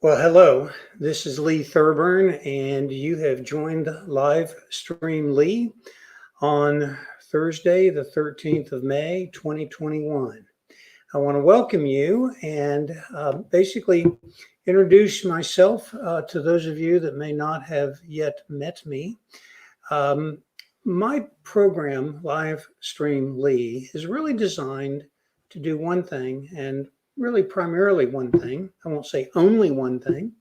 Well, hello. This is Lee Thurburn, and you have joined Live Stream Lee on Thursday, the 13th of May, 2021. I want to welcome you and basically introduce myself to those of you that may not have yet met me. Um, my program, Live Stream Lee, is really designed to do one thing and really primarily one thing. I won't say only one thing,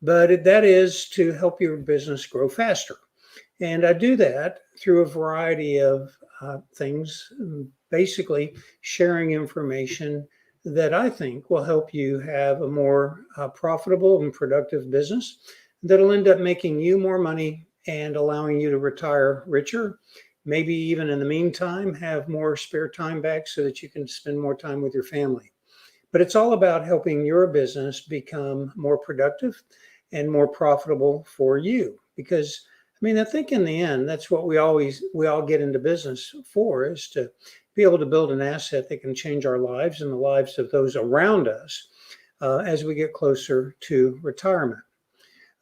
but that is to help your business grow faster. And I do that through a variety of things, basically sharing information that I think will help you have a more profitable and productive business that'll end up making you more money and allowing you to retire richer. Maybe even in the meantime, have more spare time back so that you can spend more time with your family. But it's all about helping your business become more productive and more profitable for you. Because I think in the end, that's what we all get into business for, is to be able to build an asset that can change our lives and the lives of those around us as we get closer to retirement.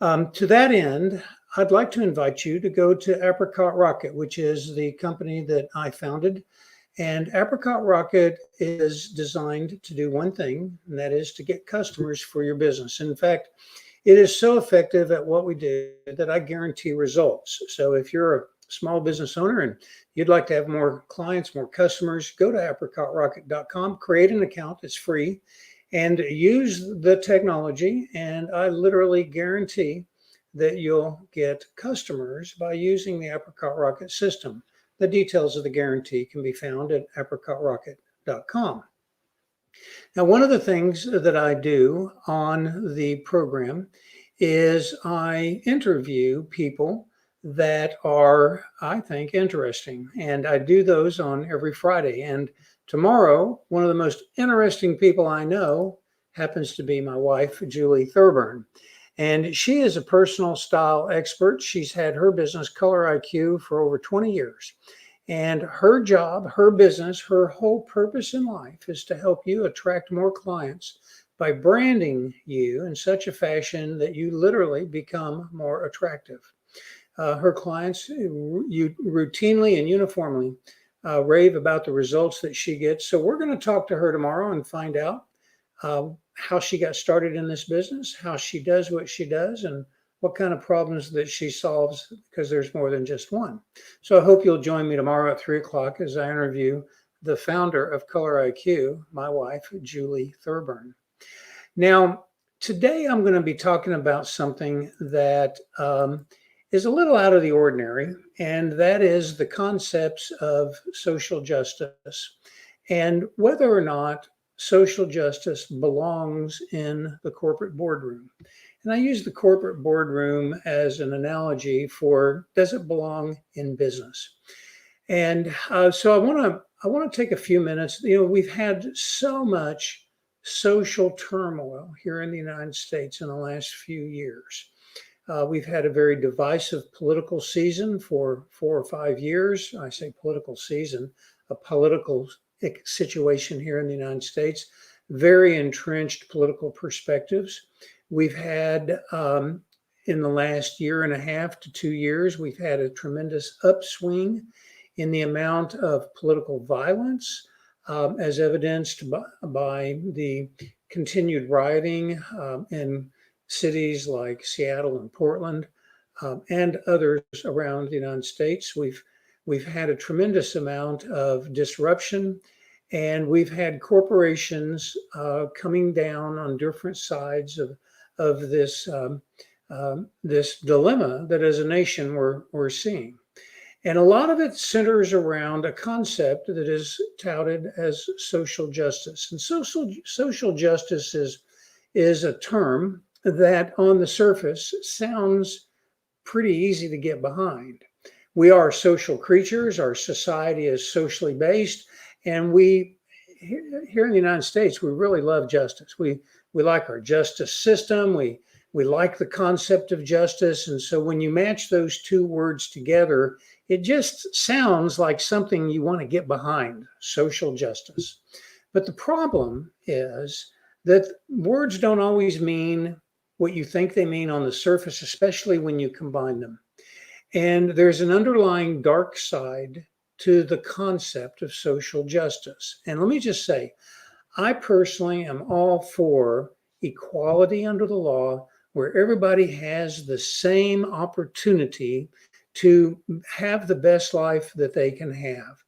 To that end, I'd like to invite you to go to Apricot Rocket, which is the company that I founded. And Apricot Rocket is designed to do one thing, and that is to get customers for your business. In fact, it is so effective at what we do that I guarantee results. So if you're a small business owner and you'd like to have more clients, more customers, go to apricotrocket.com, create an account, it's free, and use the technology. And I literally guarantee that you'll get customers by using the Apricot Rocket system. The details of the guarantee can be found at apricotrocket.com. Now, one of the things that I do on the program is I interview people that are, I think, interesting. And I do those on every Friday. And tomorrow, one of the most interesting people I know happens to be my wife, Julie Thurburn. And she is a personal style expert. She's had her business, Color IQ, for over 20 years. And her job, her business, her whole purpose in life is to help you attract more clients by branding you in such a fashion that you literally become more attractive. Her clients routinely and uniformly rave about the results that she gets. So we're going to talk to her tomorrow and find out how she got started in this business, how she does what she does, and what kind of problems that she solves, because there's more than just one. So I hope you'll join me tomorrow at 3 o'clock as I interview the founder of Color IQ, my wife, Julie Thurburn. Now, today I'm going to be talking about something that is a little out of the ordinary, and that is the concepts of social justice and whether or not social justice belongs in the corporate boardroom. And I use the corporate boardroom as an analogy for, does it belong in business? And so I want to take a few minutes. We've had so much social turmoil here in the United States in the last few years. We've had a very divisive political season for 4 or 5 years. I say political season, a political situation here in the United States, very entrenched political perspectives. We've had, in the last year and a half to 2 years, we've had a tremendous upswing in the amount of political violence, as evidenced by the continued rioting in cities like Seattle and Portland, and others around the United States. We've had a tremendous amount of disruption, and we've had corporations coming down on different sides of this this dilemma that as a nation we're seeing. And a lot of it centers around a concept that is touted as social justice. And social justice is a term that on the surface sounds pretty easy to get behind. We are social creatures. Our society is socially based. And we, here in the United States, we really love justice. We like our justice system. We like the concept of justice. And so when you match those two words together, it just sounds like something you want to get behind, social justice. But the problem is that words don't always mean what you think they mean on the surface, especially when you combine them. And there's an underlying dark side to the concept of social justice. And let me just say, I personally am all for equality under the law, where everybody has the same opportunity to have the best life that they can have.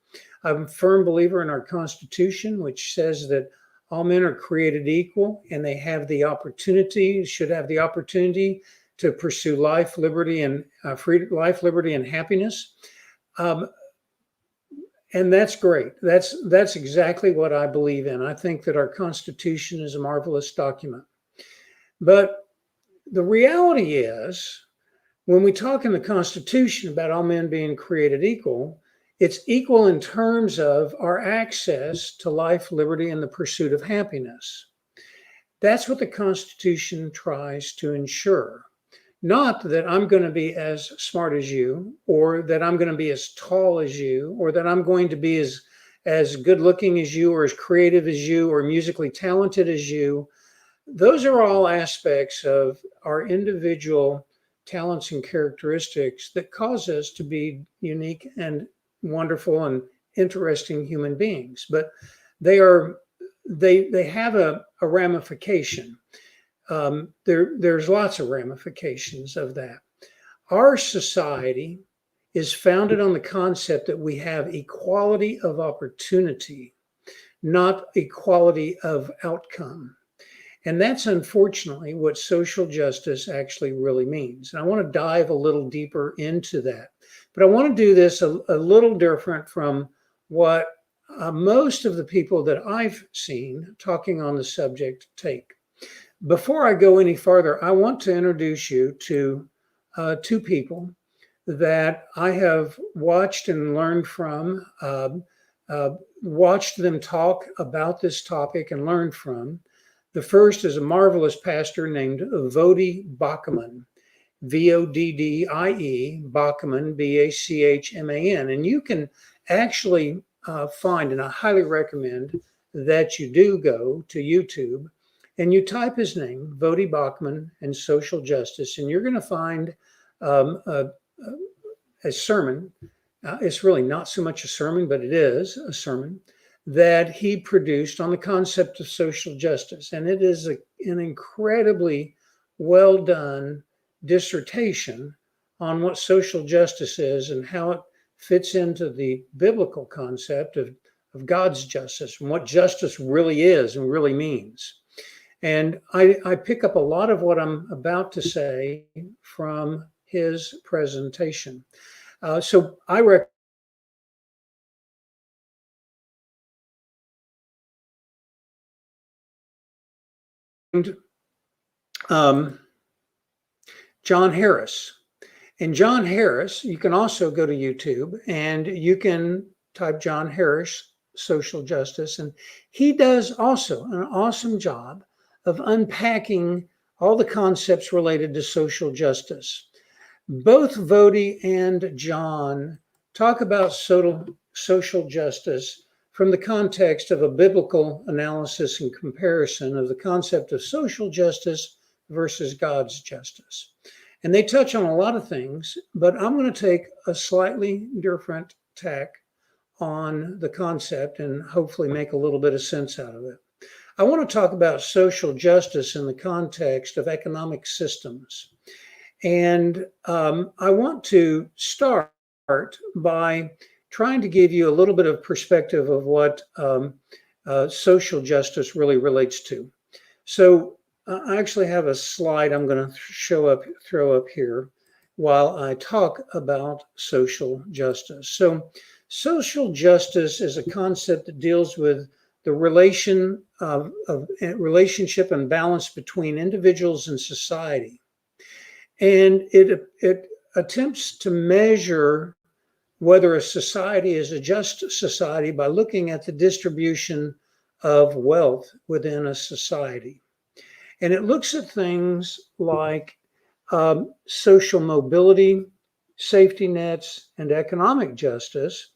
I'm a firm believer in our Constitution, which says that all men are created equal and they have the opportunity, should have the opportunity to pursue life, liberty, and life, liberty, and happiness. And that's great. That's exactly what I believe in. I think that our Constitution is a marvelous document. But the reality is, when we talk in the Constitution about all men being created equal, it's equal in terms of our access to life, liberty, and the pursuit of happiness. That's what the Constitution tries to ensure. Not that I'm going to be as smart as you, or that I'm going to be as tall as you, or that I'm going to be as good looking as you, or as creative as you, or musically talented as you. Those are all aspects of our individual talents and characteristics that cause us to be unique and wonderful and interesting human beings. But they have a ramification. There's lots of ramifications of that. Our society is founded on the concept that we have equality of opportunity, not equality of outcome. And that's unfortunately what social justice actually really means. And I want to dive a little deeper into that. But I want to do this a little different from what most of the people that I've seen talking on the subject take. Before I go any farther, I want to introduce you to two people that I have watched and learned from, watched them talk about this topic and learned from. The first is a marvelous pastor named Voddie Baucham, Voddie, Baucham, Bachman. And you can actually find, and I highly recommend that you do go to YouTube and you type his name, Voddie Baucham and social justice, and you're going to find a sermon. It's really not so much a sermon, but it is a sermon that he produced on the concept of social justice. And it is an incredibly well done dissertation on what social justice is and how it fits into the biblical concept of God's justice and what justice really is and really means. And I pick up a lot of what I'm about to say from his presentation. So I recommend John Harris. And John Harris, you can also go to YouTube and you can type John Harris, social justice. And he does also an awesome job of unpacking all the concepts related to social justice. Both Voddie and John talk about social justice from the context of a biblical analysis and comparison of the concept of social justice versus God's justice. And they touch on a lot of things, but I'm going to take a slightly different tack on the concept and hopefully make a little bit of sense out of it. I want to talk about social justice in the context of economic systems. And I want to start by trying to give you a little bit of perspective of what social justice really relates to. So I actually have a slide I'm going to throw up here while I talk about social justice. So social justice is a concept that deals with the relationship and balance between individuals and society. And it attempts to measure whether a society is a just society by looking at the distribution of wealth within a society. And it looks at things like social mobility, safety nets, and economic justice,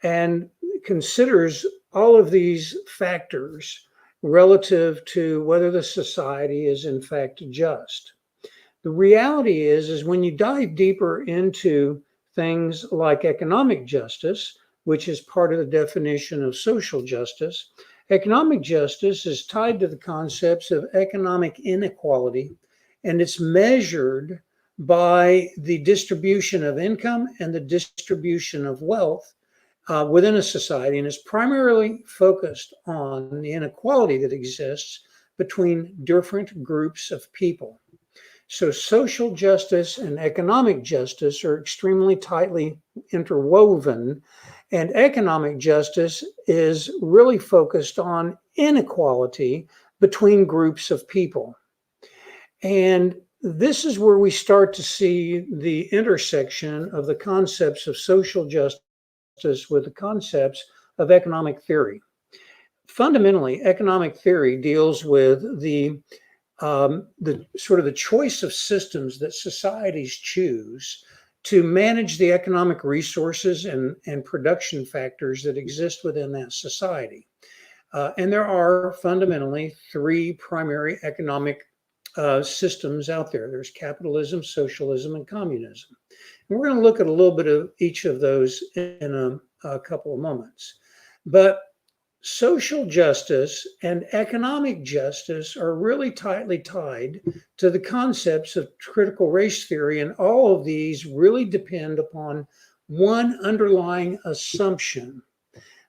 and considers all of these factors relative to whether the society is in fact just. The reality is when you dive deeper into things like economic justice, which is part of the definition of social justice, economic justice is tied to the concepts of economic inequality, and it's measured by the distribution of income and the distribution of wealth within a society, and is primarily focused on the inequality that exists between different groups of people. So social justice and economic justice are extremely tightly interwoven, and economic justice is really focused on inequality between groups of people. And this is where we start to see the intersection of the concepts of social justice with the concepts of economic theory. Fundamentally, economic theory deals with the sort of the choice of systems that societies choose to manage the economic resources and production factors that exist within that society. And there are fundamentally three primary economic systems out there. There's capitalism, socialism, and communism. And we're going to look at a little bit of each of those in a couple of moments. But social justice and economic justice are really tightly tied to the concepts of critical race theory, and all of these really depend upon one underlying assumption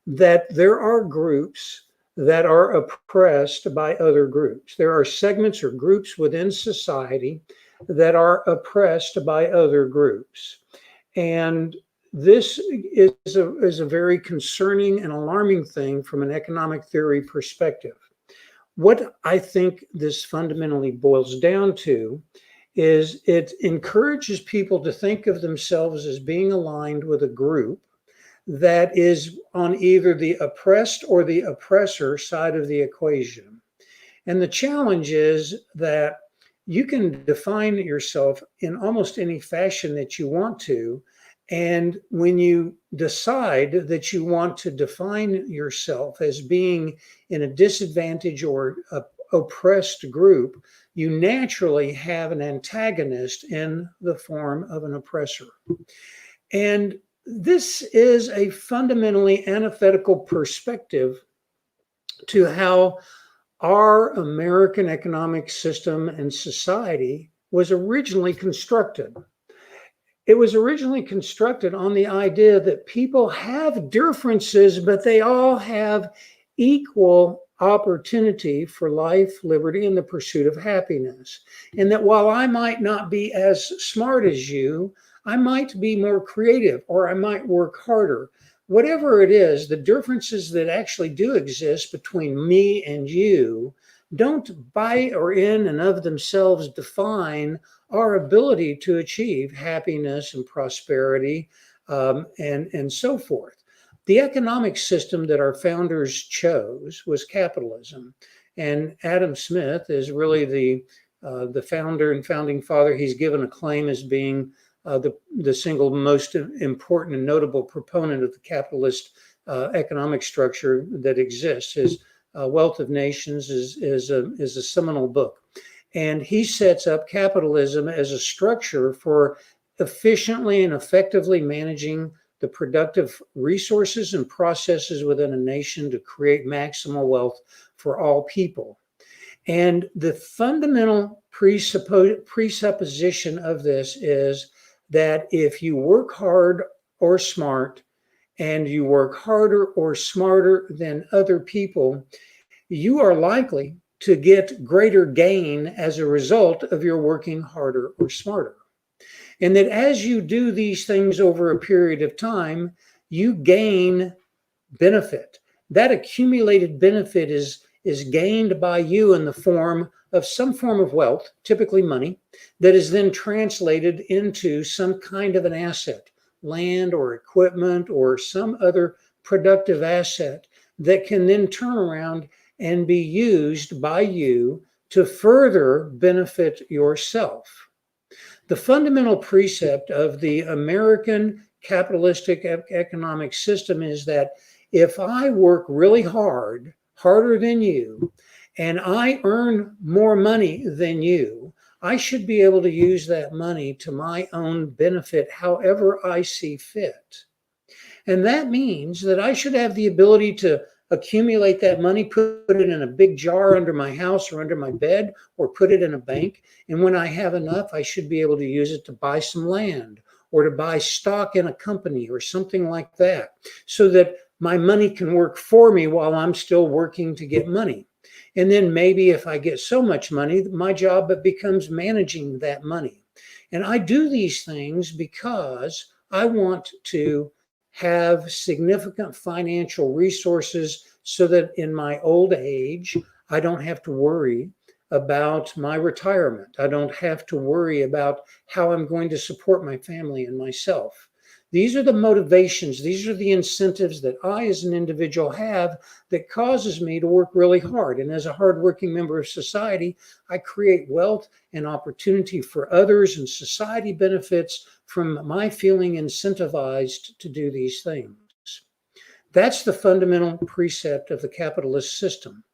that there are groups that are oppressed by other groups. There are segments or groups within society that are oppressed by other groups. And this is a very concerning and alarming thing from an economic theory perspective. What I think this fundamentally boils down to is it encourages people to think of themselves as being aligned with a group that is on either the oppressed or the oppressor side of the equation. And the challenge is that you can define yourself in almost any fashion that you want to. And when you decide that you want to define yourself as being in a disadvantaged or oppressed group, you naturally have an antagonist in the form of an oppressor. And this is a fundamentally antithetical perspective to how our American economic system and society was originally constructed. It was originally constructed on the idea that people have differences, but they all have equal opportunity for life, liberty, and the pursuit of happiness. And that while I might not be as smart as you, I might be more creative, or I might work harder. Whatever it is, the differences that actually do exist between me and you don't by or in and of themselves define our ability to achieve happiness and prosperity and so forth. The economic system that our founders chose was capitalism. And Adam Smith is really the founder and founding father. He's given a claim as being the single most important and notable proponent of the capitalist economic structure that exists. His Wealth of Nations is a seminal book. And he sets up capitalism as a structure for efficiently and effectively managing the productive resources and processes within a nation to create maximal wealth for all people. And the fundamental presupposition of this is that if you work hard or smart, and you work harder or smarter than other people, you are likely to get greater gain as a result of your working harder or smarter. And that as you do these things over a period of time, you gain benefit. That accumulated benefit is gained by you in the form of some form of wealth, typically money, that is then translated into some kind of an asset, land or equipment or some other productive asset that can then turn around and be used by you to further benefit yourself. The fundamental precept of the American capitalistic economic system is that if I work really hard, harder than you, and I earn more money than you, I should be able to use that money to my own benefit however I see fit. And that means that I should have the ability to accumulate that money, put it in a big jar under my house or under my bed, or put it in a bank. And when I have enough, I should be able to use it to buy some land or to buy stock in a company or something like that, so that my money can work for me while I'm still working to get money. And then maybe if I get so much money, my job becomes managing that money. And I do these things because I want to have significant financial resources so that in my old age, I don't have to worry about my retirement. I don't have to worry about how I'm going to support my family and myself. These are the motivations, these are the incentives that I as an individual have that causes me to work really hard. And as a hardworking member of society, I create wealth and opportunity for others, and society benefits from my feeling incentivized to do these things. That's the fundamental precept of the capitalist system.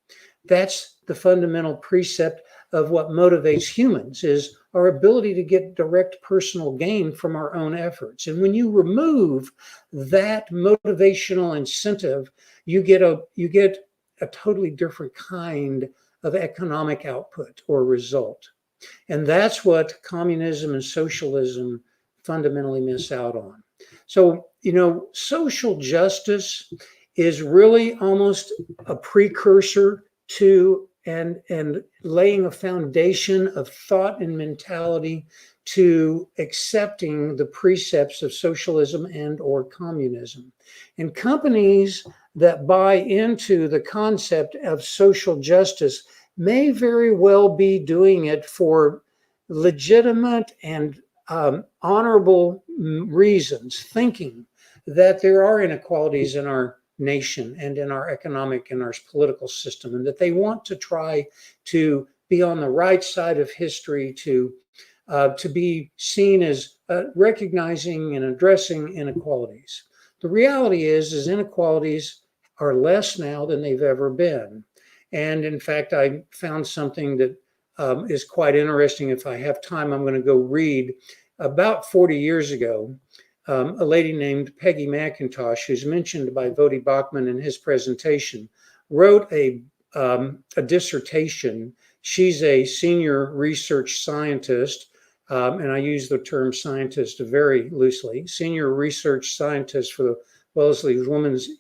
That's the fundamental precept of what motivates humans, is our ability to get direct personal gain from our own efforts. And when you remove that motivational incentive, you get a totally different kind of economic output or result. And that's what communism and socialism fundamentally miss out on. So, social justice is really almost a precursor to and laying a foundation of thought and mentality to accepting the precepts of socialism and or communism. And companies that buy into the concept of social justice may very well be doing it for legitimate and honorable reasons, thinking that there are inequalities in our nation and in our economic and our political system, and that they want to try to be on the right side of history, to be seen as recognizing and addressing inequalities. The reality is inequalities are less now than they've ever been. And in fact, I found something that is quite interesting. If I have time, I'm going to go read. About 40 years ago, a lady named Peggy McIntosh, who's mentioned by Vodi Bachman in his presentation, wrote a dissertation. She's a senior research scientist, and I use the term scientist very loosely, senior research scientist for the Wellesley Women's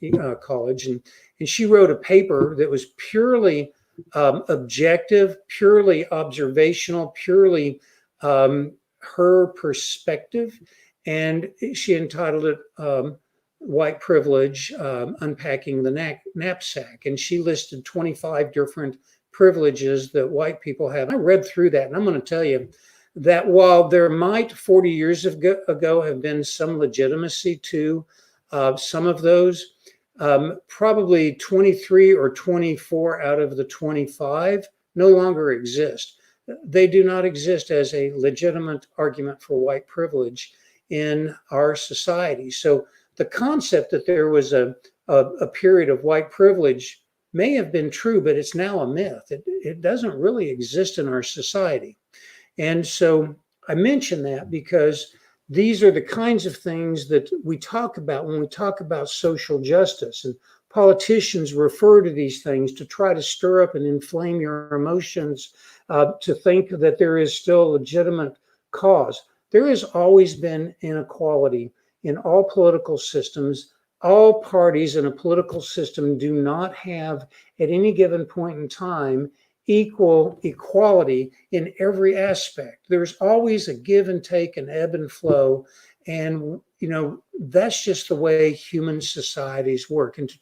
College. And she wrote a paper that was purely objective, purely observational, purely her perspective. And she entitled it White Privilege, Unpacking the Knapsack. And she listed 25 different privileges that white people have. I read through that, and I'm going to tell you that while there might 40 years ago have been some legitimacy to some of those, probably 23 or 24 out of the 25 no longer exist. They do not exist as a legitimate argument for white privilege in our society. So the concept that there was a period of white privilege may have been true, but it's now a myth. It doesn't really exist in our society. And so I mention that because these are the kinds of things that we talk about when we talk about social justice. And politicians refer to these things to try to stir up and inflame your emotions, to think that there is still a legitimate cause. There has always been inequality in all political systems. All parties in a political system do not have, at any given point in time, equality in every aspect. There's always a give and take, an ebb and flow. And, that's just the way human societies work. And to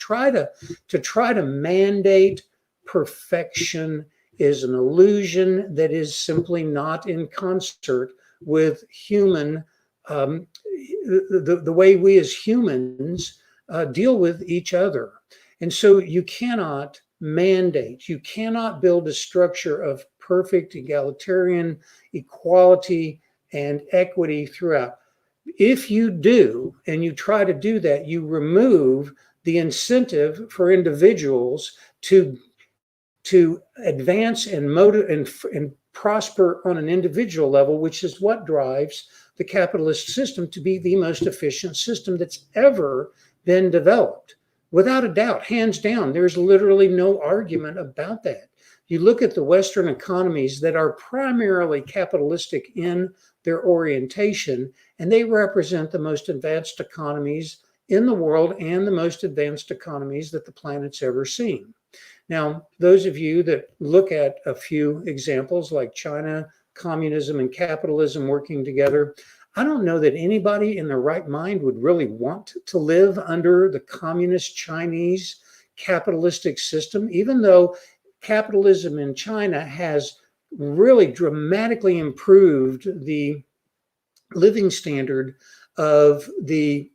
try to mandate perfection is an illusion that is simply not in concert with human, the way we as humans deal with each other. And so you cannot mandate, you cannot build a structure of perfect egalitarian equality and equity throughout. If you do, and you try to do that, you remove the incentive for individuals to advance and prosper on an individual level, which is what drives the capitalist system to be the most efficient system that's ever been developed. Without a doubt, hands down, there's literally no argument about that. You look at the Western economies that are primarily capitalistic in their orientation, and they represent the most advanced economies in the world and the most advanced economies that the planet's ever seen. Now, those of you that look at a few examples like China, communism, and capitalism working together, I don't know that anybody in their right mind would really want to live under the communist Chinese capitalistic system, even though capitalism in China has really dramatically improved the living standard of the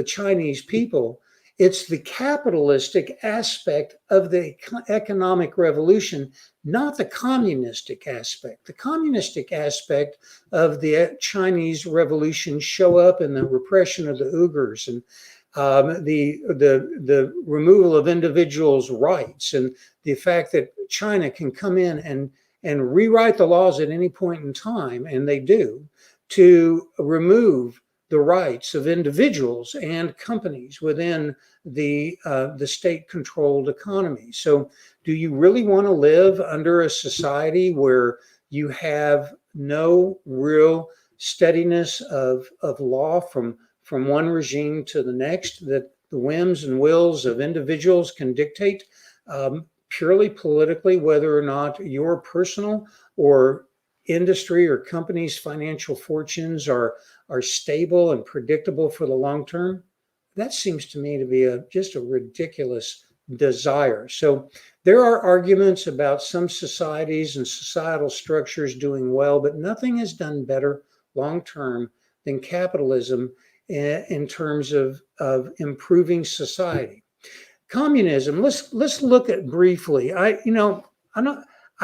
Chinese people. It's the capitalistic aspect of the economic revolution, not the communistic aspect. The communistic aspect of the Chinese revolution show up in the repression of the Uyghurs and the removal of individuals' rights, and the fact that China can come in and rewrite the laws at any point in time, and they do, to remove the rights of individuals and companies within the state-controlled economy. So, do you really want to live under a society where you have no real steadiness of law from one regime to the next, that the whims and wills of individuals can dictate purely politically whether or not your personal or industry or company's financial fortunes are stable and predictable for the long term? That seems to me to be just a ridiculous desire. So there are arguments about some societies and societal structures doing well, but nothing has done better long term than capitalism in terms of improving society. Communism, let's look at briefly. I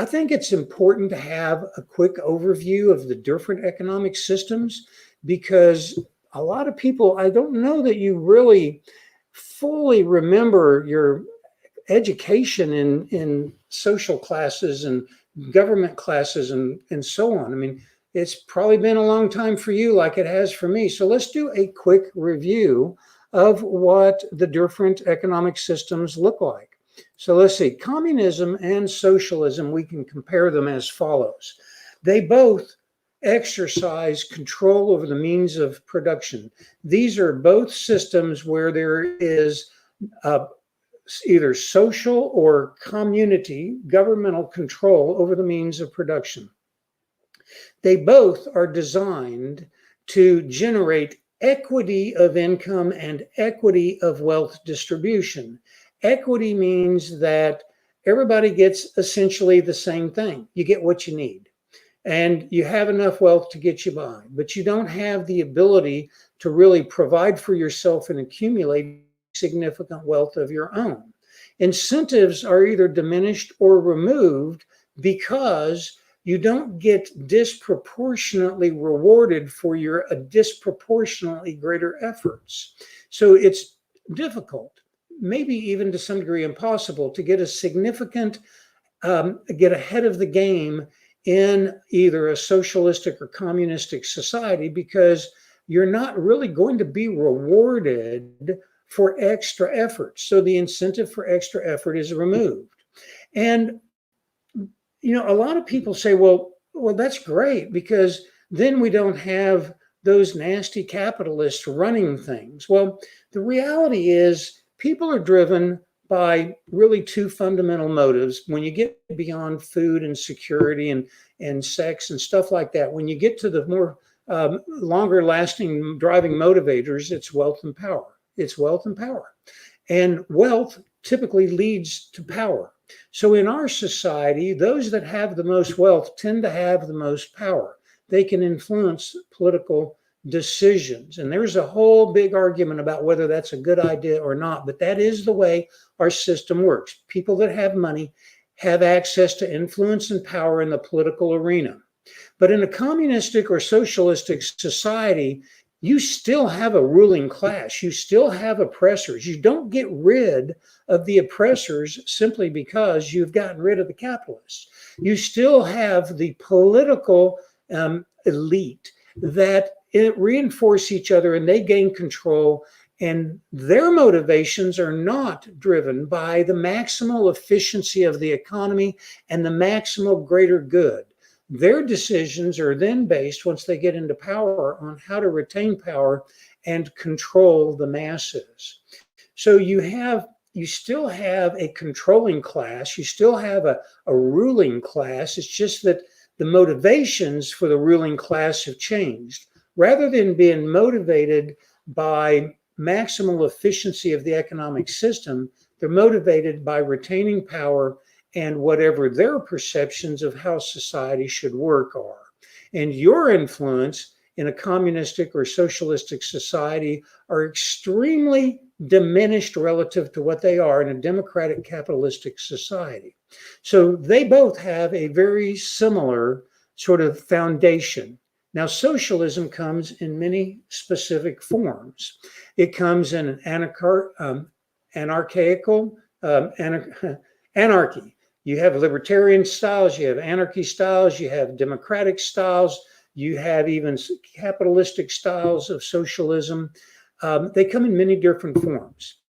think it's important to have a quick overview of the different economic systems, because a lot of people, I don't know that you really fully remember your education in social classes and government classes and so on. I mean, it's probably been a long time for you like it has for me. So let's do a quick review of what the different economic systems look like. So let's see, communism and socialism, we can compare them as follows. They both exercise control over the means of production. These are both systems where there is either social or community governmental control over the means of production. They both are designed to generate equity of income and equity of wealth distribution. Equity means that everybody gets essentially the same thing. You get what you need, and you have enough wealth to get you by, but you don't have the ability to really provide for yourself and accumulate significant wealth of your own. Incentives are either diminished or removed because you don't get disproportionately rewarded for your disproportionately greater efforts. So it's difficult, maybe even to some degree impossible, to get a significant, get ahead of the game in either a socialistic or communistic society, because you're not really going to be rewarded for extra effort. So the incentive for extra effort is removed. And a lot of people say, well, that's great, because then we don't have those nasty capitalists running things. Well, the reality is people are driven by really two fundamental motives. When you get beyond food and security and sex and stuff like that, when you get to the more longer lasting driving motivators, it's wealth and power. It's wealth and power. And wealth typically leads to power. So in our society, those that have the most wealth tend to have the most power. They can influence political decisions. And there's a whole big argument about whether that's a good idea or not, but that is the way our system works. People that have money have access to influence and power in the political arena. But in a communistic or socialistic society, you still have a ruling class. You still have oppressors. You don't get rid of the oppressors simply because you've gotten rid of the capitalists. You still have the political elite that reinforce each other, and they gain control, and their motivations are not driven by the maximal efficiency of the economy and the maximal greater good. Their decisions are then based, once they get into power, on how to retain power and control the masses. So you still have a controlling class, you still have a ruling class. It's just that the motivations for the ruling class have changed. Rather than being motivated by maximal efficiency of the economic system, they're motivated by retaining power and whatever their perceptions of how society should work are. And your influence in a communistic or socialistic society are extremely diminished relative to what they are in a democratic capitalistic society. So they both have a very similar sort of foundation. Now, socialism comes in many specific forms. It comes in an anarchy. You have libertarian styles, you have anarchy styles, you have democratic styles, you have even capitalistic styles of socialism. They come in many different forms.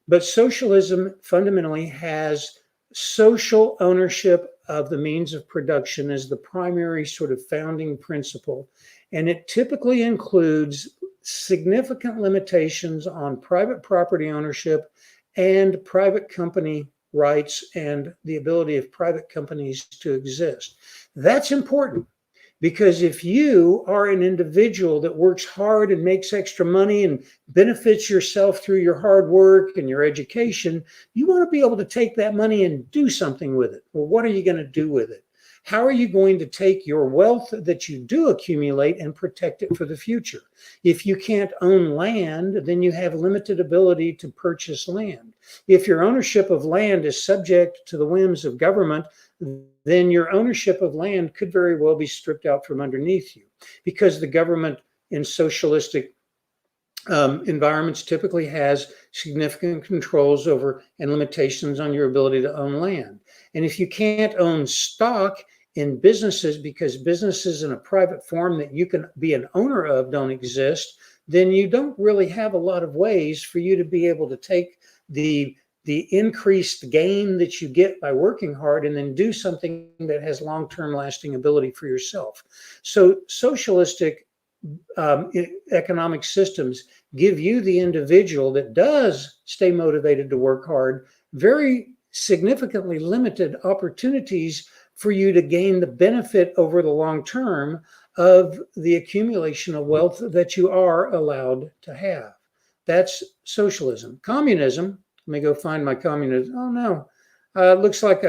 But socialism fundamentally has social ownership of the means of production as the primary sort of founding principle. And it typically includes significant limitations on private property ownership and private company rights and the ability of private companies to exist. That's important, because if you are an individual that works hard and makes extra money and benefits yourself through your hard work and your education, you want to be able to take that money and do something with it. Well, what are you going to do with it? How are you going to take your wealth that you do accumulate and protect it for the future? If you can't own land, then you have limited ability to purchase land. If your ownership of land is subject to the whims of government, then your ownership of land could very well be stripped out from underneath you, because the government in socialistic environments typically has significant controls over and limitations on your ability to own land. And if you can't own stock in businesses because businesses in a private form that you can be an owner of don't exist, then you don't really have a lot of ways for you to be able to take the increased gain that you get by working hard and then do something that has long-term lasting ability for yourself. So socialistic economic systems give you, the individual that does stay motivated to work hard, very significantly limited opportunities for you to gain the benefit over the long term of the accumulation of wealth that you are allowed to have. That's socialism. Communism, let me go find my communism. Oh no, it looks like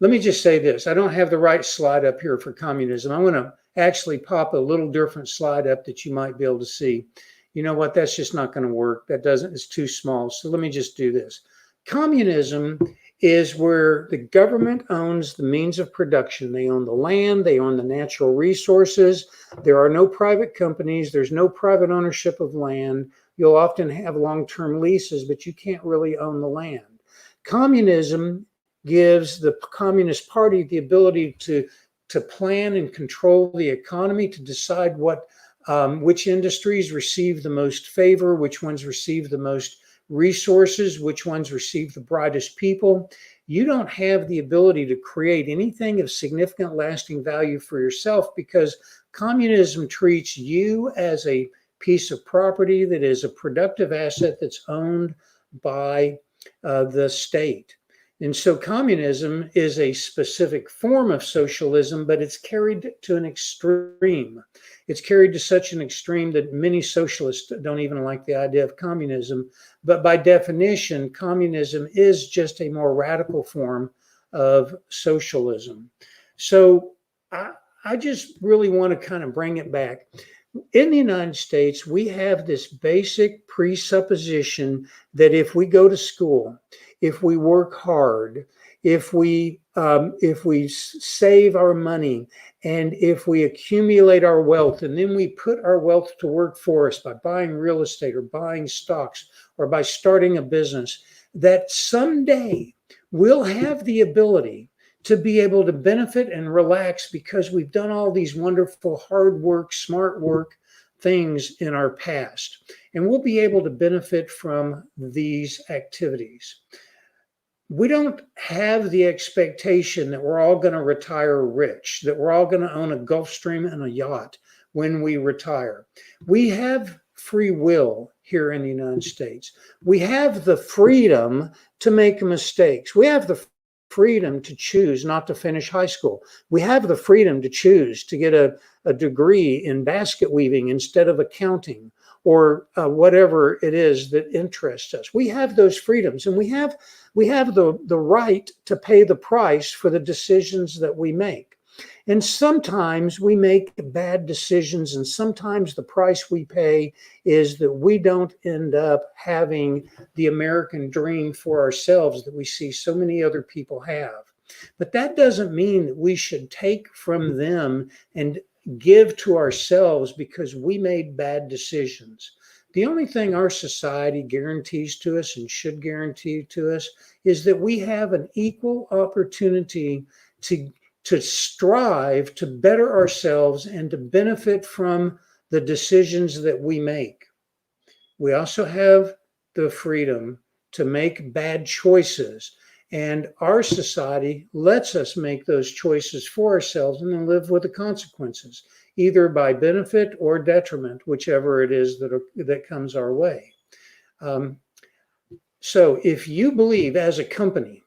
let me just say this. I don't have the right slide up here for communism. I'm going to actually pop a little different slide up that you might be able to see. You know what? That's just not going to work. It's too small. So let me just do this. Communism is where the government owns the means of production. They own the land, they own the natural resources. There are no private companies. There's no private ownership of land. You'll often have long-term leases, but you can't really own the land. Communism gives the Communist Party the ability to plan and control the economy, to decide which industries receive the most favor, which ones receive the most resources, which ones receive the brightest people. You don't have the ability to create anything of significant lasting value for yourself, because communism treats you as a piece of property that is a productive asset that's owned by the state. And so communism is a specific form of socialism, but it's carried to an extreme. It's carried to such an extreme that many socialists don't even like the idea of communism. But by definition, communism is just a more radical form of socialism. So I just really want to kind of bring it back. In the United States, we have this basic presupposition that if we go to school, if we work hard, if we save our money And if we accumulate our wealth and then we put our wealth to work for us by buying real estate or buying stocks or by starting a business, that someday we'll have the ability to be able to benefit and relax because we've done all these wonderful hard work, smart work things in our past. And we'll be able to benefit from these activities. We don't have the expectation that we're all going to retire rich, that we're all going to own a Gulfstream and a yacht when we retire. We have free will here in the United States. We have the freedom to make mistakes. We have the freedom to choose not to finish high school. We have the freedom to choose to get a degree in basket weaving instead of accounting, or whatever it is that interests us. We have those freedoms, and we have the right to pay the price for the decisions that we make. And sometimes we make bad decisions, and sometimes the price we pay is that we don't end up having the American dream for ourselves that we see so many other people have. But that doesn't mean that we should take from them and give to ourselves because we made bad decisions. The only thing our society guarantees to us and should guarantee to us is that we have an equal opportunity to strive to better ourselves and to benefit from the decisions that we make. We also have the freedom to make bad choices. And our society lets us make those choices for ourselves and then live with the consequences, either by benefit or detriment, whichever it is that comes our way. So if you believe as a company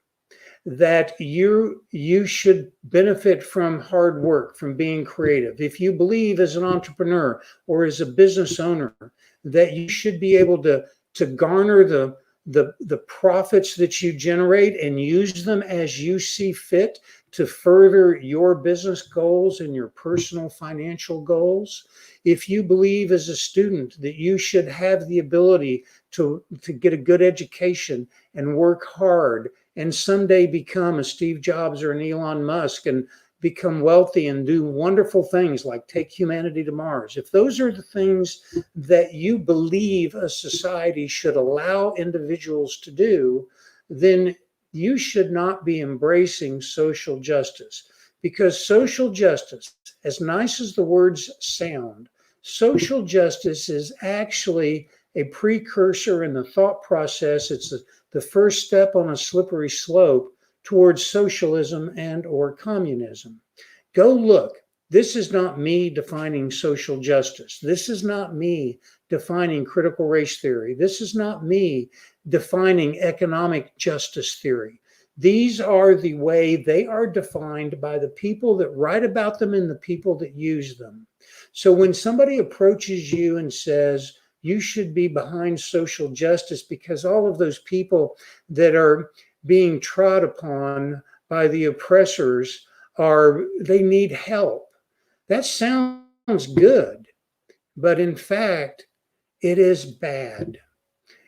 that you should benefit from hard work, from being creative, if you believe as an entrepreneur or as a business owner that you should be able to garner the profits that you generate and use them as you see fit to further your business goals and your personal financial goals. If you believe as a student that you should have the ability to get a good education and work hard and someday become a Steve Jobs or an Elon Musk and become wealthy and do wonderful things like take humanity to Mars, if those are the things that you believe a society should allow individuals to do, then you should not be embracing social justice. Because social justice, as nice as the words sound, social justice is actually a precursor in the thought process. It's the first step on a slippery slope towards socialism and or communism. Go look. This is not me defining social justice. This is not me defining critical race theory. This is not me defining economic justice theory. These are the way they are defined by the people that write about them and the people that use them. So when somebody approaches you and says, you should be behind social justice because all of those people that are being trod upon by the oppressors they need help. That sounds good, but in fact, it is bad.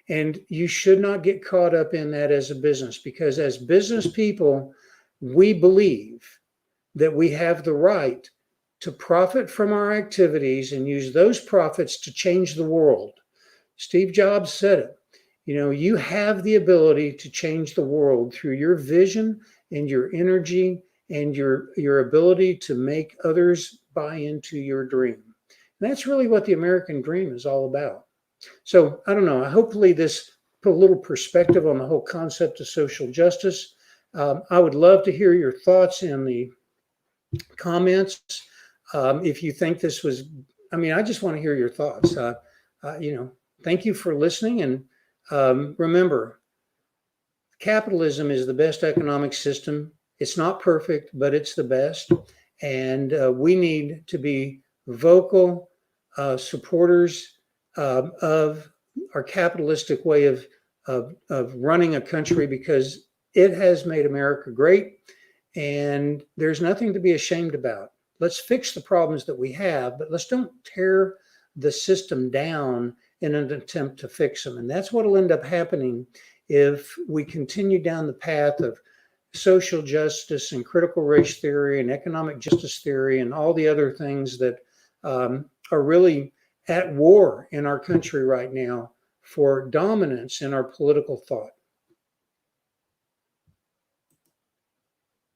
And you should not get caught up in that as a business, because as business people, we believe that we have the right to profit from our activities and use those profits to change the world. Steve Jobs said it. You have the ability to change the world through your vision and your energy and your ability to make others buy into your dream. And that's really what the American dream is all about. So I don't know. Hopefully this put a little perspective on the whole concept of social justice. I would love to hear your thoughts in the comments. If you think this was, I just want to hear your thoughts. Thank you for listening. And remember, capitalism is the best economic system. It's not perfect, but it's the best. And we need to be vocal supporters of our capitalistic way of running a country, because it has made America great. And there's nothing to be ashamed about. Let's fix the problems that we have, but let's don't tear the system down in an attempt to fix them. And that's what will end up happening if we continue down the path of social justice and critical race theory and economic justice theory and all the other things that are really at war in our country right now for dominance in our political thought.